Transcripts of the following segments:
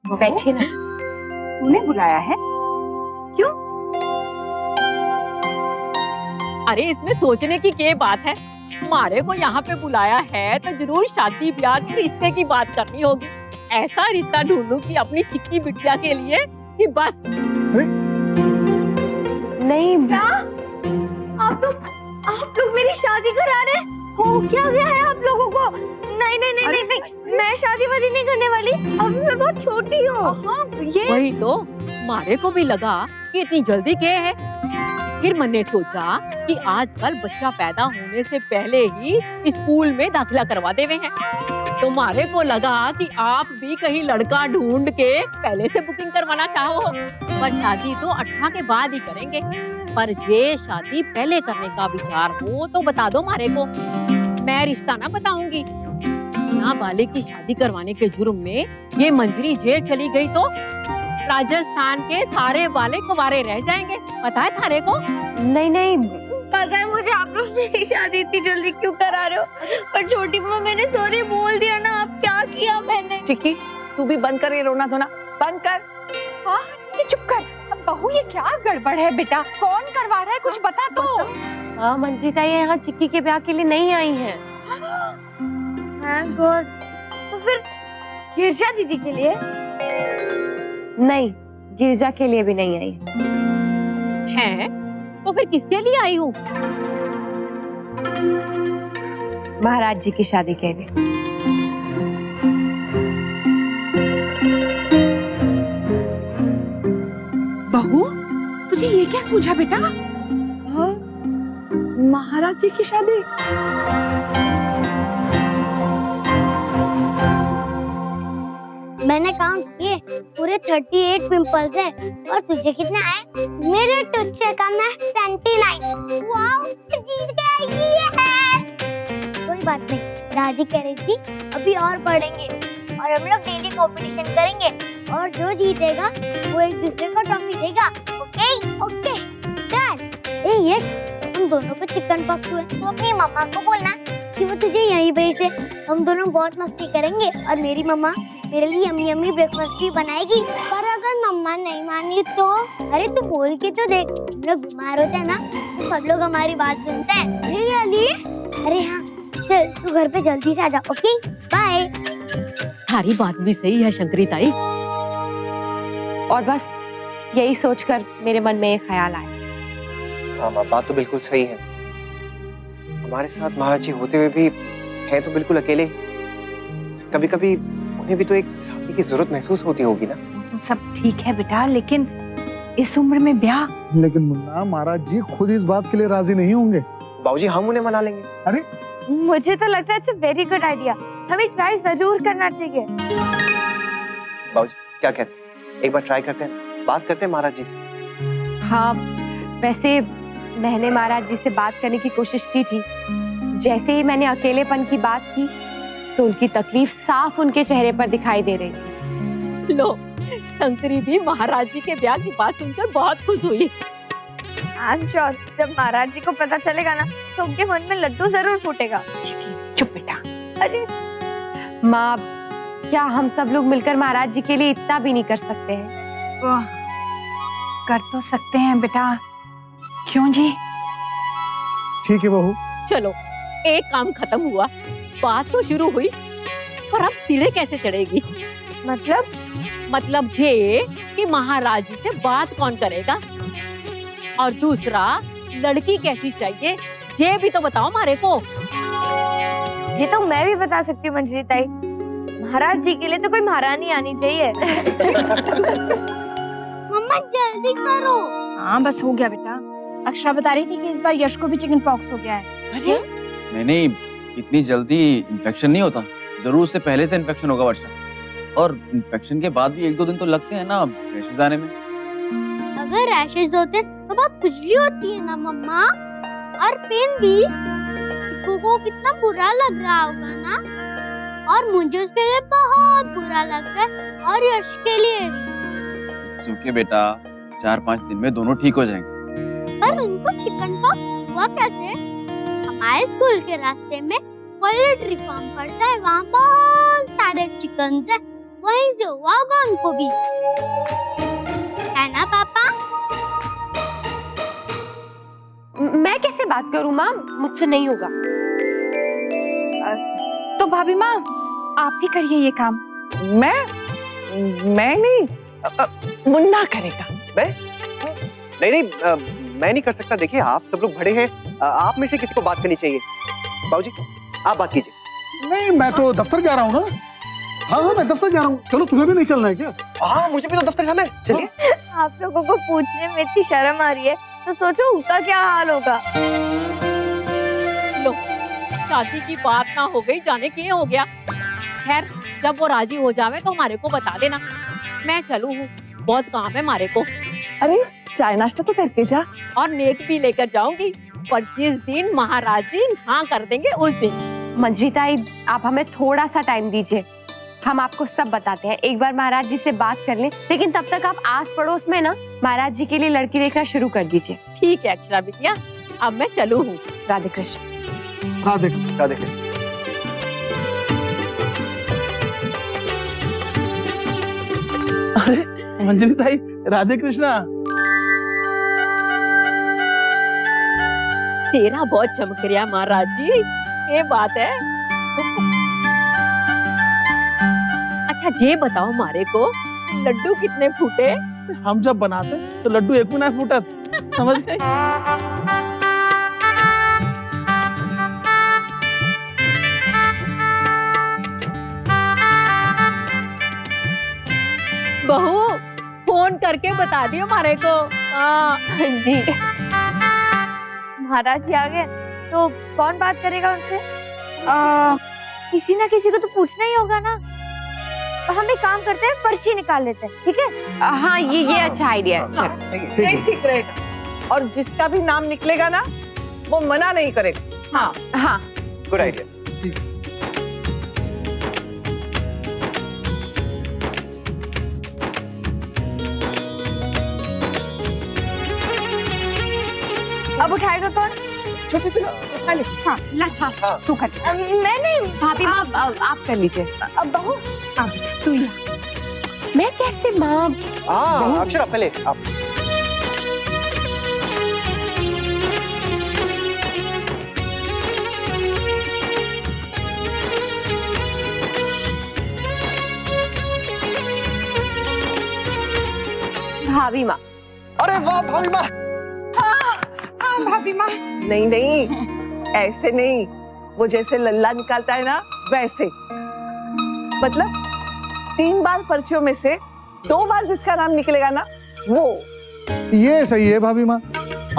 बैठिए ना। तूने बुलाया है? क्यों? अरे इसमें सोचने की क्या बात है, हमारे को यहाँ पे बुलाया है तो जरूर शादी ब्याह के रिश्ते की बात करनी होगी। ऐसा रिश्ता ढूंढूं कि अपनी चिक्की बिटिया के लिए कि बस। नहीं क्या? आप लोग मेरी शादी करा रहे हैं? हो क्या गया है आप लोगों को? नहीं नहीं नहीं नहीं नहीं, मैं शादी वादी नहीं करने वाली। अभी मैं बहुत छोटी हूँ। हाँ, ये वही तो हमारे को भी लगा कि इतनी जल्दी क्या है। फिर मैंने सोचा कि आजकल बच्चा पैदा होने से पहले ही स्कूल में दाखिला करवा देवे हैं। तो हमारे को लगा कि आप भी कहीं लड़का ढूंढ के पहले से बुकिंग करवाना चाहो, पर शादी तो 18 के बाद ही करेंगे। पर ये शादी पहले करने का विचार हो तो बता दो हमारे को, मैं रिश्ता ना बताऊंगी। नाबालिग की शादी करवाने के जुर्म में ये मंजरी जेल चली गई तो राजस्थान के सारे वाले कुंवारे रह जाएंगे। पता है थारे को? नहीं नहीं, पता है मुझे आप लोग मेरी शादी इतनी जल्दी क्यों करा रहे हो, पर छोटी माँ मैंने सॉरी बोल दिया ना। अब क्या किया मैंने? चिक्की, तू भी बंद कर ये रोना धोना, बंद कर। हाँ, ये चुप कर। अब बहू ये क्या गड़बड़ है बेटा? कौन करवा रहा है, कुछ बता तो। हाँ मंजीता ये यहाँ चिक्की के ब्याह के लिए नहीं आई हैं। गॉड, तो फिर गिरजा दीदी के लिए? नहीं, गिरजा के लिए भी नहीं आई है तो फिर किसके लिए आई हूँ? महाराज जी की शादी के लिए। बहू, तुझे ये क्या सूझा बेटा? हाँ, महाराज जी की शादी? मैंने काउंट किए, पूरे 38 पिंपल्स है। और तुझे कितने आए? मेरे तुझसे कम है 29। वाओ, जीत गया ये। कोई बात नहीं, दादी कह रही थी अभी और पढ़ेंगे और हम लोग डेली कंपटीशन करेंगे और जो जीतेगा वो एक दूसरे को ट्रॉफी देगा। Okay okay done. ये हम दोनों को चिकन पॉक्स हुए तो अपनी मम्मा को बोलना कि वो तुझे यहीं भेजे। हम दोनों बहुत मस्ती करेंगे और मेरी मम्मा मेरे लिए यम्मी यम्मी ब्रेकफास्ट भी बनाएगी। पर अगर मम्मा नहीं मानी तो? अरे तू बोल के तो देख, हम लोग बीमार होते हैं ना तो सब लोग हमारी बात सुनते हैं। रियली? अरे हाँ, चल तू घर पे जल्दी से आ जा। Okay bye. थारी बात भी सही है शंकरी ताई। और बस यही सोचकर मेरे मन में एक ख्याल आया। हाँ माँ, बात तो बिल्कुल सही है। हमारे साथ महाराज जी होते हुए भी हैं तो बिल्कुल अकेले। कभी कभी उन्हें भी तो एक साथी की जरूरत महसूस होती होगी ना। तो सब ठीक है बेटा, लेकिन इस उम्र में ब्याह? लेकिन मुन्ना, महाराज जी खुद इस बात के लिए राजी नहीं होंगे। बाबूजी, हम उन्हें मना लेंगे। अरे मुझे तो लगता है it's a very good idea. हमें ट्राई जरूर करना चाहिए। बाबूजी क्या कहते हैं, एक बार ट्राई करते हैं, बात करते हैं महाराज जी से। हाँ, वैसे मैंने महाराज जी से बात करने की कोशिश की थी। जैसे ही मैंने अकेलेपन की बात की तो उनकी तकलीफ साफ उनके चेहरे पर दिखाई दे रही थी। लो, शंकरी भी महाराज जी के ब्याह की बात सुनकर बहुत खुश हुई। आई एम श्योर जब महाराज जी को पता चलेगा ना तो उनके मन में लड्डू जरूर फूटेगा। चुप बेटा। अरे माँ, क्या हम सब लोग मिलकर महाराज जी के लिए इतना भी नहीं कर सकते हैं? वाह, कर तो सकते हैं बेटा, क्यों जी? ठीक है बहू। चलो, एक काम खत्म हुआ, बात तो शुरू हुई, पर अब सीढ़े कैसे चढ़ेगी? मतलब ये कि महाराज जी से बात कौन करेगा, और दूसरा लड़की कैसी चाहिए ये भी तो बताओ हमारे को। ये तो मैं भी बता सकती हूँ मंजरी ताई। महाराज जी के लिए तो कोई महारानी आनी चाहिए। मम्मा जल्दी करो। हाँ बस हो गया बेटा। अक्षरा बता रही थी कि इस बार यश को भी चिकन पॉक्स हो गया है। अरे नहीं, इतनी जल्दी इन्फेक्शन नहीं होता, जरूर से पहले से इन्फेक्शन होगा वर्षा। और इन्फेक्शन के बाद भी 1-2 दिन तो लगते हैं ना रैशेज आने में। अगर रैशेज होते तो बहुत खुजली होती है ना मम्मा, और पेन भी। चिक्कू को कितना बुरा लग रहा होगा ना, और मुझे उसके लिए बहुत बुरा लग रहा है, और यश के लिए भी। ओके बेटा, 4-5 दिन में दोनों ठीक हो जाएंगे। पर उनको चिकन पॉक्स हुआ कैसे? हमारे स्कूल के रास्ते में पोल्ट्री फार्म पड़ता है, वहाँ बहुत सारे चिकन है। वहीं से हुआ होगा उनको भी, है ना पापा? मैं कैसे बात करूं माँ, मुझसे नहीं होगा। तो भाभी माँ आप ही करिए ये काम। मैं नहीं, मुन्ना करेगा। नहीं नहीं, मैं नहीं कर सकता। देखिए आप सब लोग बड़े हैं, आप में से किसी को बात करनी चाहिए। बाबूजी आप बात कीजिए। नहीं, मैं तो दफ्तर जा रहा हूँ ना। हाँ हाँ, मैं दफ्तर जा रहा हूँ। चलो, तुम्हें भी नहीं चलना है क्या? हाँ, मुझे भी तो दफ्तर जाना है। चलिए। आप लोगों को पूछने में इतनी शर्म आ रही है, तो सोचो उनका क्या हाल होगा। लो, शादी की बात ना हो गई, जाने के हो गया। खैर, जब वो राजी हो जावे तो हमारे को बता देना। मैं चलू हूँ, बहुत काम है हमारे को। अरे चाय नाश्ता तो करके जा। और नेक भी लेकर जाऊंगी, पर जिस दिन महाराज जी हाँ कर देंगे उस दिन। मंजरी ताई, आप हमें थोड़ा सा टाइम दीजिए, हम आपको सब बताते हैं। एक बार महाराज जी से बात कर लें, लेकिन तब तक आप आस पड़ोस में ना महाराज जी के लिए लड़की देखना शुरू कर दीजिए। ठीक है अक्षरा बिटिया, अब मैं चलू हूँ। राधे कृष्ण। राधे राधे कृष्ण। मंजरी ताई, राधे कृष्णा। तेरा बहुत चमक रहा महाराज जी, ये बात है। अच्छा ये बताओ हमारे को, लड्डू कितने फूटे? हम जब बनाते तो लड्डू एक भी ना फूटत, समझ गई? बहू फोन करके बता दियो हमारे को। हाँ जी। महाराज जी आ गए तो कौन बात करेगा उनसे? किसी ना किसी को तो पूछना ही होगा ना। हम एक काम करते हैं, पर्ची निकाल लेते हैं, ठीक है? हाँ, ये अच्छा आइडिया है। चलो। ठीक रहेगा। और जिसका भी नाम निकलेगा ना, वो मना नहीं करेगा। हाँ हाँ, गुड आइडिया। अब उठाएगा कौन? छोटे पिला उठा ले। हाँ ला, हाँ तू कर। मैं नहीं। भाभी माँ आप कर लीजिए। अब बहू अब तू ही। मैं कैसे माँ? हाँ अक्षरा पहले आप। भाभी माँ। अरे वाह भाभी माँ। हाँ भाभी माँ। नहीं नहीं, ऐसे नहीं, वो जैसे लल्ला निकालता है ना वैसे। मतलब 3 बार पर्चियों में से 2 बार जिसका नाम निकलेगा ना वो। ये सही है भाभी माँ,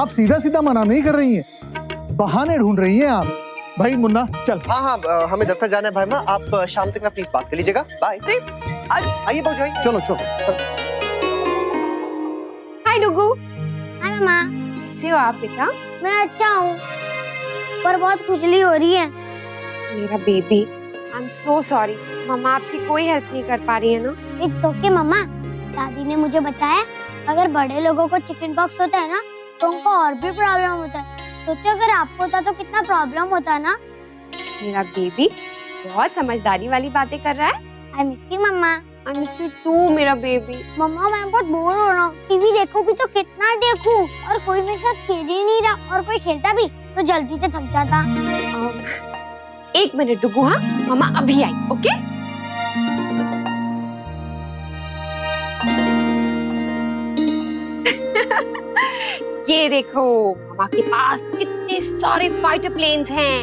आप सीधा सीधा मना नहीं कर रही हैं, बहाने ढूंढ रही हैं आप। भाई मुन्ना चल। हाँ हाँ, हमें दफ्तर जाना है भाई माँ। आप शाम तक ना प्लीज बात कर लीजिएगा। बाय। आइए बाबू आइए। चलो चलो। हाय डुगू। हाय मामा। कैसे हो आप बेटा? मैं अच्छा हूँ, पर बहुत खुजली हो रही है। मेरा baby, I am so sorry. Mama आपकी कोई हेल्प नहीं कर पा रही है ना? It's okay mama. दादी ने मुझे बताया अगर बड़े लोगों को चिकन पॉक्स होता है ना तो उनको और भी प्रॉब्लम होता है। सोचो अगर आपको होता तो कितना प्रॉब्लम होता ना। मेरा बेबी बहुत समझदारी वाली बातें कर रहा है। I miss you mama. I miss you too मेरा बेबी। मम्मा मैं बहुत बोर हो रहा हूँ, टीवी देखोगी तो कितना देखूं, और कोई मेरे साथ खेल ही नहीं रहा, और कोई खेलता भी तो जल्दी से थक जाता। 1 मिनट डुगू। हाँ मम्मा अभी आई। ओके। ये देखो मम्मा के पास कितने सारे फाइटर प्लेन्स हैं।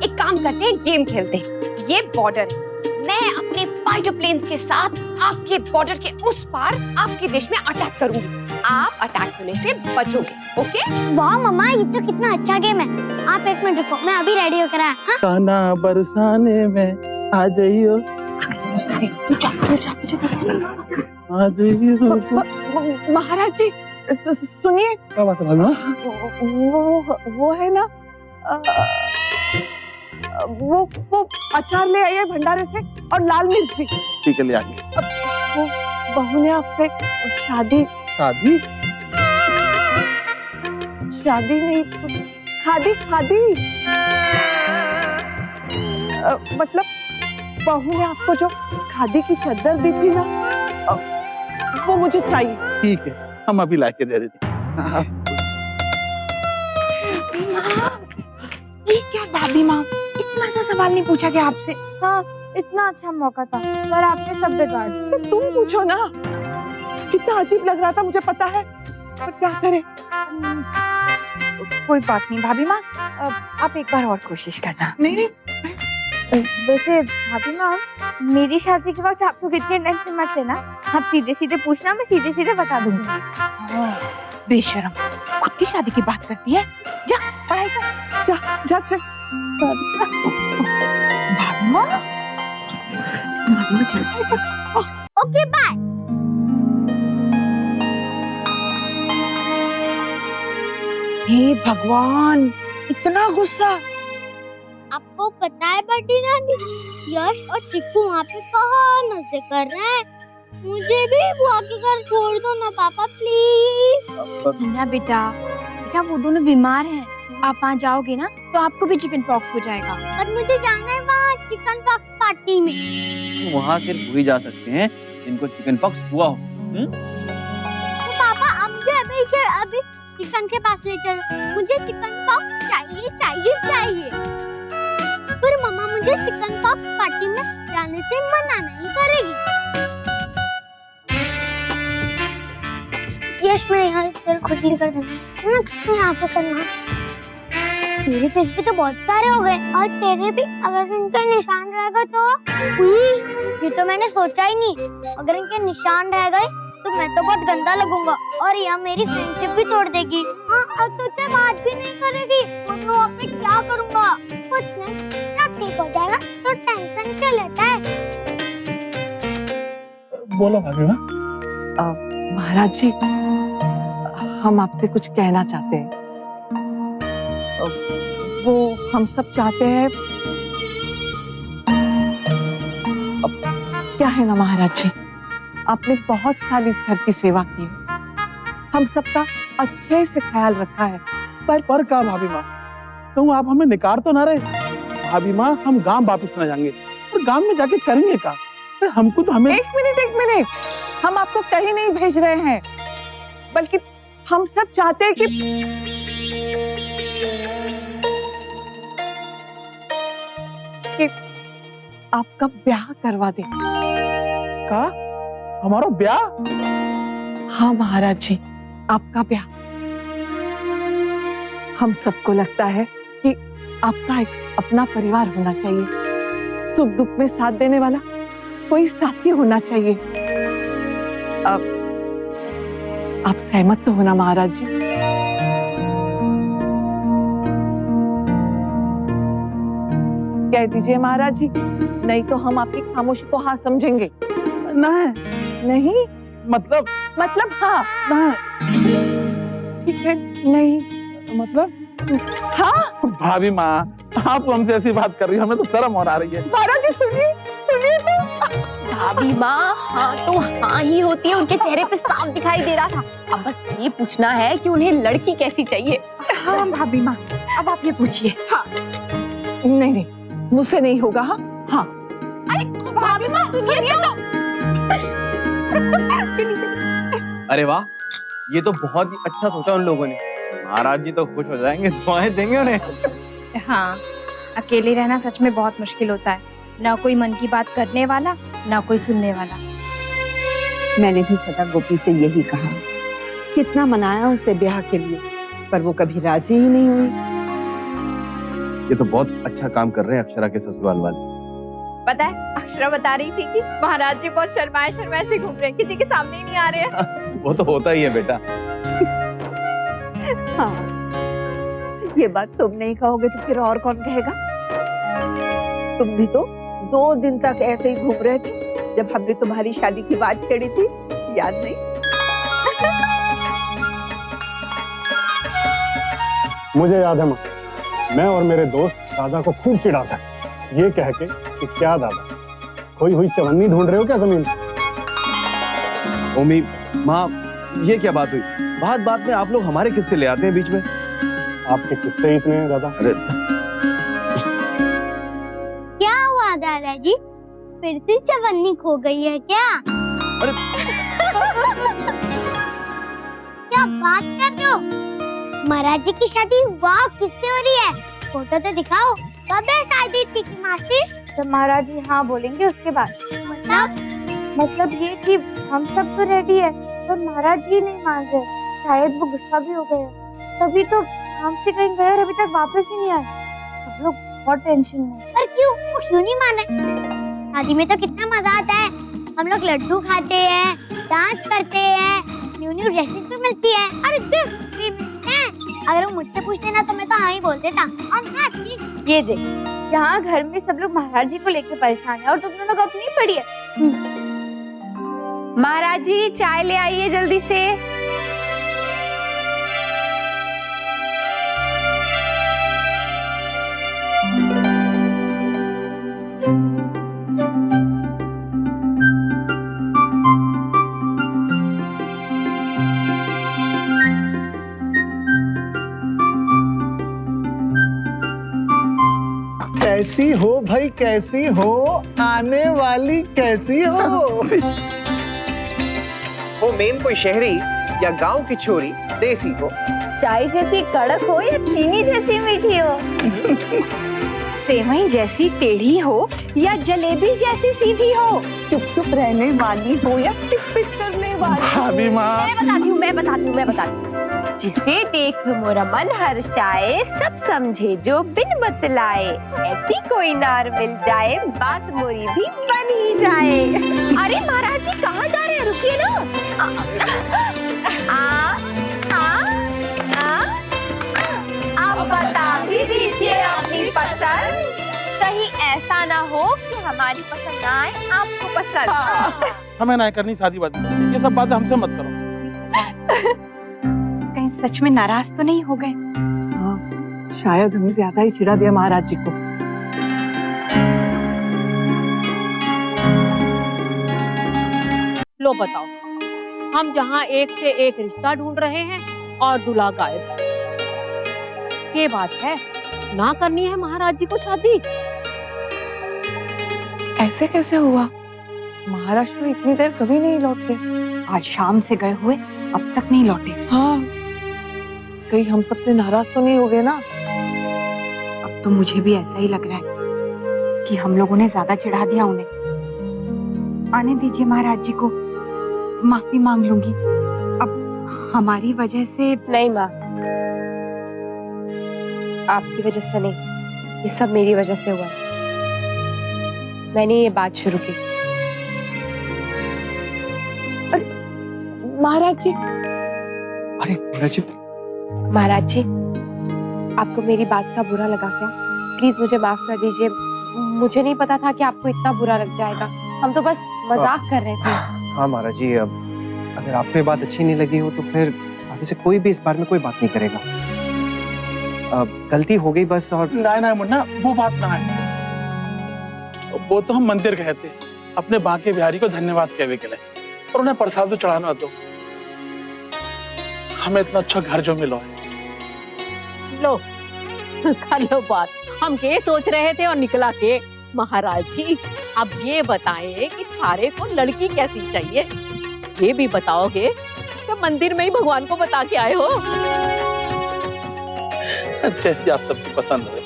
एक काम करते हैं, गेम खेलते हैं। ये बॉर्डर है, मैं अपने फाइटर प्लेन्स के साथ आपके बॉर्डर के उस पार आपके देश में अटैक करूंगी। आप अटैक होने से बचोगे। ओके? वाह मम्मा, ये तो कितना अच्छा गेम है। आप 1 मिनट रुको, मैं अभी रेडी होकर आया। हाँ? खाना बरसाने में आ जाइयो, आ जाइयो। महाराज जी सुनिए। क्या बात है भाभी माँ? वो है ना, वो अचार ले आई है भंडारे से, और लाल मिर्च भी। ठीक है, ले आइए। वो बहू ने आपसे शादी शादी नहीं, खादी मतलब बहू ने आपको जो खादी की चादर दी थी ना, वो मुझे चाहिए। ठीक है, हम अभी लाके दे देते हैं। ये क्या भाभी माँ, इतना सा सवाल नहीं पूछा गया आपसे। हाँ, इतना अच्छा मौका था पर आपने सब बिगाड़ दिया। तो तुम पूछो ना, कितना अजीब लग रहा था मुझे पता है, पर क्या करें। कोई बात नहीं भाभी माँ, आप एक बार और कोशिश करना। नहीं नहीं, वैसे भाभी माँ, मेरी शादी के वक्त आपको कितने टेंशन मत लेना, आप सीधे सीधे पूछना, मैं सीधे सीधे बता दूंगी। बेशरम, खुद की शादी की बात करती है। जा पढ़ाई कर, जा जा चल। भाभी माँ, ओके बाय। हे भगवान, इतना गुस्सा। आपको पता है बड्डी नानी, यश और चिक्कू वहाँ पे बहुत मजे कर रहे हैं। मुझे भी बुआ के घर छोड़ दो ना पापा प्लीज। ना बेटा, बेटा वो दोनों बीमार हैं, आप वहाँ जाओगे ना तो आपको भी चिकन पॉक्स हो जाएगा। पर मुझे जाना है वहाँ चिकन पॉक्स पार्टी में। वहाँ सिर्फ वही जा सकते हैं जिनको चिकन पॉक्स हुआ हो। तो पापा अब मुझे अभी चिकन के पास ले चलो, मुझे चिकन पॉक्स चाहिए चाहिए चाहिए। फिर मम्मा मुझे चिकन पॉक्स पार्टी में जाने से मना नहीं करेगी। यश मैं यहाँ तेरे खुजली कर देना ना, तू यहाँ पे करना। तेरे फेस पे तो बहुत सारे हो गए और तेरे भी। अगर इनका निशान रहेगा तो ये तो मैंने सोचा ही नहीं। अगर इनके निशान रह गए तो मैं तो बहुत गंदा लगूंगा और यह मेरी फ्रेंडशिप भी तोड़ देगी। हाँ, और तुझसे बात भी नहीं करेगी। मम्मी अब मैं क्या करूँगा? कुछ नहीं, सब ठीक हो जाएगा, तो टेंशन क्यों लेता है? बोलो भाभी माँ। महाराज जी, हम आपसे कुछ कहना चाहते हैं। वो हम सब चाहते हैं, अब क्या है ना महाराज जी, आपने बहुत साल इस घर की सेवा की है, हम सबका अच्छे से ख्याल रखा है। पर क्या भाभी माँ, तो आप हमें निकाल तो ना रहे? भाभी माँ, हम गांव वापस न जाएंगे, और गांव में जाके करेंगे क्या? हमको तो हमें एक मिनट, हम आपको कहीं नहीं भेज रहे हैं, बल्कि हम सब चाहते हैं कि आपका ब्याह करवा दें। का हमारा ब्याह? हाँ महाराज जी, आपका ब्याह। हम सबको लगता है कि आपका एक अपना परिवार होना चाहिए, सुख दुख में साथ देने वाला कोई साथी होना चाहिए। अब आप सहमत तो होना महाराज जी? कह दीजिए महाराज जी, नहीं तो हम आपकी खामोशी को हाँ समझेंगे। नहीं मतलब हाँ, ठीक है, नहीं मतलब हाँ। भाभी माँ, आप हमसे ऐसी बात कर रही है, हमें तो शर्म और आ रही है। महाराज जी सुनिए तो। भाभी माँ, हाँ तो हाँ ही होती है, उनके चेहरे पे साफ दिखाई दे रहा था। अब बस ये पूछना है कि उन्हें लड़की कैसी चाहिए। हाँ भाभी माँ, अब आप ये पूछिए। हाँ, नहीं, मुझसे नहीं होगा। हाँ हाँ, अरे भाभी माँ सुनिए तो। अरे वाह, ये तो बहुत ही अच्छा सोचा उन लोगों ने। महाराज जी तो खुश हो जाएंगे, दुआएं देंगे उन्हें। हाँ, अकेले रहना सच में बहुत मुश्किल होता है, ना कोई मन की बात करने वाला, ना कोई सुनने वाला। मैंने भी सदा गोपी से यही कहा, कितना मनाया उसे ब्याह के लिए, पर वो कभी राजी ही नहीं हुई। ये तो बहुत अच्छा काम कर रहे हैं अक्षरा के ससुराल वाले। पता है, अक्षरा बता रही थी कि महाराज जी बहुत शर्माए से घूम रहे हैं, किसी के सामने ही नहीं आ रहे हैं। वो तो होता ही है बेटा। हाँ, ये बात तुम नहीं कहोगे तो फिर और कौन कहेगा? तुम भी तो 2 दिन तक ऐसे ही घूम रहे थे जब हमने तुम्हारी शादी की बात छेड़ी थी, याद नहीं? मुझे याद है माँ, मैं और मेरे दोस्त दादा को खूब चिढ़ा था, ये कह के कि क्या दादा, खोई हुई चवन्नी ढूंढ रहे हो क्या जमीन? ओमी, माँ, ये क्या बात हुई? बात में आप लोग हमारे किस्से ले आते हैं बीच में। आपके किस्से इतने हैं दादा। अरे क्या हुआ दादाजी? फिर से चवन्नी खो गई है क्या? अरे क्या बात कर रहे हो? महाराज जी की शादी वाह किससे हो रही है? फोटो तो दिखाओ। कब है शादी ठीक मासी? जब महाराज जी हाँ बोलेंगे उसके बाद। मतलब ये कि हम सब तो रेडी है पर महाराज जी नहीं मान रहे, शायद वो गुस्सा भी हो गए, तभी तो काम से कहीं गए और अभी तक वापस ही नहीं आए। सब लोग बहुत टेंशन में। पर क्यों? वो क्यों नहीं मान रहे? शादी में तो कितना मजा आता है, हम लोग लड्डू खाते हैं, डांस करते हैं, न्यू न्यू ड्रेसेस भी मिलती है। अरे अगर वो मुझसे पूछते ना तो मैं तो हाँ ही बोल देता। और हाँ ठीक। ये देख, यहाँ घर में सब लोग महाराज जी को लेके परेशान है और तुम दोनों को अपनी पड़ी है। महाराज जी चाय ले आइए जल्दी से। कैसी हो भाई, कैसी हो? आने वाली कैसी हो? वो मेन कोई शहरी या गांव की छोरी देसी हो, चाय जैसी कड़क हो या चीनी जैसी मीठी हो, सेवई जैसी टेढ़ी हो या जलेबी जैसी सीधी हो, चुप चुप रहने वाली हो या पिट पिट करने वाली हो। भाभी माँ मैं बताती हूँ। जिसे देख मोरा मन हर्षाए, सब समझे जो बिन बतलाए, ऐसी कोई नार मिल जाए, बात मोरी भी बन ही जाए। अरे महाराज जी कहाँ जा रहे हैं? रुकिए ना। आप बता भी दीजिए अपनी पसंद, कहीं ऐसा ना हो कि हमारी पसंद ना आए आपको पसंद। हमें ना करनी शादी वादी, ये सब बातें हमसे मत करो। कहीं सच में नाराज तो नहीं हो गए? हाँ, शायद हमें ज्यादा ही चिढ़ा दिया महाराज जी को। लो बताओ, हम जहाँ एक से एक रिश्ता ढूंढ रहे हैं और दूल्हा गायब। ये बात है, ना करनी है महाराज जी को शादी। ऐसे कैसे हुआ? महाराज तो इतनी देर कभी नहीं लौटे। आज शाम से गए हुए अब तक नहीं लौटे। हाँ, कहीं हम सबसे नाराज तो नहीं हो गए ना? अब तो मुझे भी ऐसा ही लग रहा है कि हम लोगों ने ज्यादा चिढ़ा दिया उन्हें। आने दीजिए महाराज जी को, माफी मांग लूंगी। अब हमारी वजह से नहीं माँ, आपकी वजह से नहीं, ये सब मेरी वजह से हुआ। मैंने ये बात शुरू की। महाराज जी, अरे महाराज जी, महाराज जी आपको मेरी बात का बुरा लगा क्या? प्लीज मुझे माफ कर दीजिए, मुझे नहीं पता था कि आपको इतना बुरा लग जाएगा। हम तो बस मजाक कर रहे थे। हाँ महाराज जी, अब अगर आपको ये बात अच्छी नहीं लगी हो तो फिर आगे से कोई भी इस बारे में कोई बात नहीं करेगा। अब गलती हो गई बस। और ना मुन्ना, वो बात ना है, वो तो हम मंदिर कहते अपने बांके बिहारी को धन्यवाद कहने के लिए, और उन्हें प्रसाद तो चढ़ाना दो। हमें इतना अच्छा घर जो मिला है। लो कर लो बात, हम के सोच रहे थे और निकला के। महाराज जी अब ये बताएं कि थारे को लड़की कैसी चाहिए? ये भी बताओगे कि मंदिर में ही भगवान को बता के आए हो? जैसी आप सबकी पसंद है।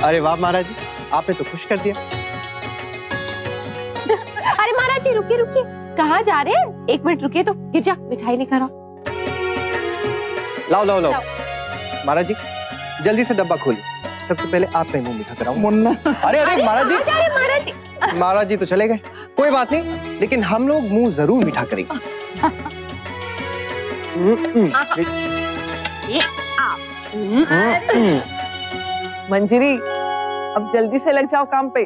अरे वाह महाराज जी, आपने तो खुश कर दिया। अरे महाराज जी रुकिए, कहाँ जा रहे हैं? एक मिनट रुकिए तो, गिर जा, मिठाई लेकर आओ। लाओ महाराज जी, जल्दी से डब्बा खोलिए। सबसे पहले आप मुंह मीठा कराओ। मुन्ना, अरे महाराज जी तो चले गए, कोई बात नहीं, लेकिन हम लोग मुंह जरूर मीठा करेंगे। मंजरी, अब जल्दी से लग जाओ काम पे,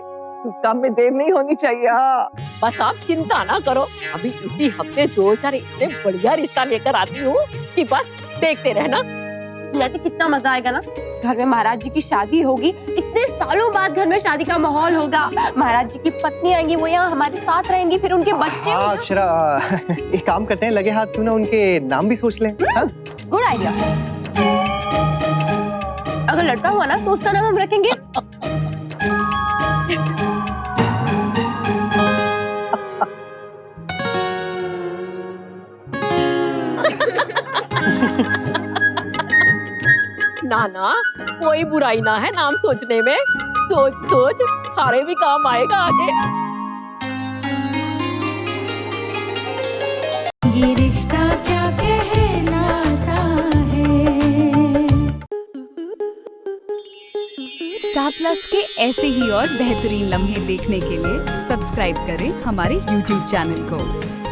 काम में देर नहीं होनी चाहिए। हाँ। बस आप चिंता ना करो, अभी इसी हफ्ते 2-4 इतने बढ़िया रिश्ता लेकर आती हूँ कि बस देखते रहना। तो कितना मजा आएगा ना, घर में महाराज जी की शादी होगी, इतने सालों बाद घर में शादी का माहौल होगा, महाराज जी की पत्नी आएंगी, वो यहाँ हमारे साथ रहेंगी, फिर उनके बच्चे। हाँ अक्षरा, एक काम करते हैं, लगे हाथ क्यों ना उनके नाम भी सोच लें। Good idea. अगर लड़का हुआ ना तो उसका नाम हम रखेंगे ना ना, कोई बुराई ना है नाम सोचने में। सोच सोच, थारे भी काम आएगा आगे। ये रिश्ता क्या कहलाता है। स्टार प्लस के ऐसे ही और बेहतरीन लम्हे देखने के लिए सब्सक्राइब करें हमारे YouTube चैनल को।